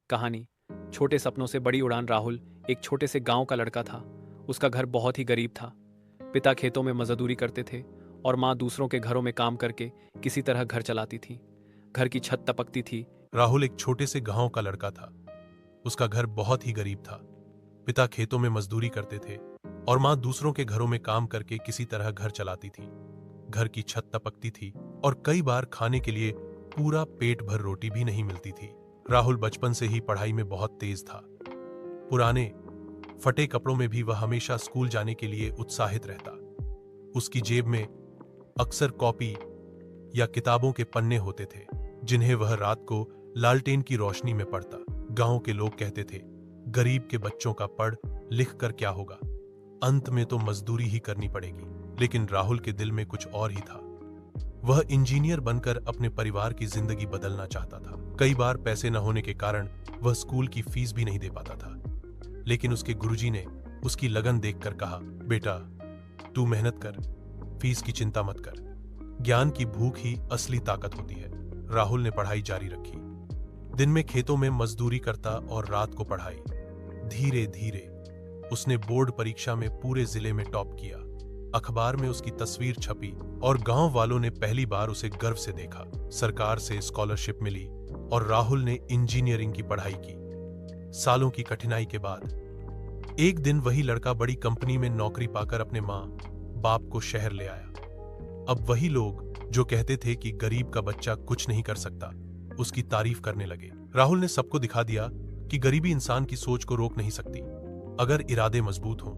कहानी। छोटे सपनों से बड़ी उड़ान। राहुल एक छोटे से गांव का लड़का था। उसका घर बहुत ही गरीब था। पिता खेतों में मजदूरी करते थे और माँ दूसरों के घरों में काम करके किसी तरह घर चलाती थी। घर की छत टपकती थी। राहुल एक छोटे से गांव का लड़का था। उसका घर बहुत ही गरीब था। पिता खेतों में मजदूरी करते थे और माँ दूसरों के घरों में काम करके किसी तरह घर चलाती थी। घर की छत टपकती थी और कई बार खाने के लिए पूरा पेट भर रोटी भी नहीं मिलती थी। राहुल बचपन से ही पढ़ाई में बहुत तेज था। पुराने फटे कपड़ों में भी वह हमेशा स्कूल जाने के लिए उत्साहित रहता। उसकी जेब में अक्सर कॉपी या किताबों के पन्ने होते थे, जिन्हें वह रात को लालटेन की रोशनी में पढ़ता। गांव के लोग कहते थे, गरीब के बच्चों का पढ़ लिख कर क्या होगा, अंत में तो मजदूरी ही करनी पड़ेगी। लेकिन राहुल के दिल में कुछ और ही था। वह इंजीनियर बनकर अपने परिवार की जिंदगी बदलना चाहता था। कई बार पैसे न होने के कारण वह स्कूल की फीस भी नहीं दे पाता था, लेकिन उसके गुरुजी ने उसकी लगन देखकर कहा, बेटा तू मेहनत कर, फीस की चिंता मत कर, ज्ञान की भूख ही असली ताकत होती है। राहुल ने पढ़ाई जारी रखी। दिन में खेतों में मजदूरी करता और रात को पढ़ाई। धीरे धीरे उसने बोर्ड परीक्षा में पूरे जिले में टॉप किया। अखबार में उसकी तस्वीर छपी और गांव वालों ने पहली बार उसे गर्व से देखा। सरकार से स्कॉलरशिप मिली और राहुल ने इंजीनियरिंग की पढ़ाई की। सालों की कठिनाई के बाद एक दिन वही लड़का बड़ी कंपनी में नौकरी पाकर अपने माँ बाप को शहर ले आया। अब वही लोग जो कहते थे कि गरीब का बच्चा कुछ नहीं कर सकता, उसकी तारीफ करने लगे। राहुल ने सबको दिखा दिया कि गरीबी इंसान की सोच को रोक नहीं सकती, अगर इरादे मजबूत हों।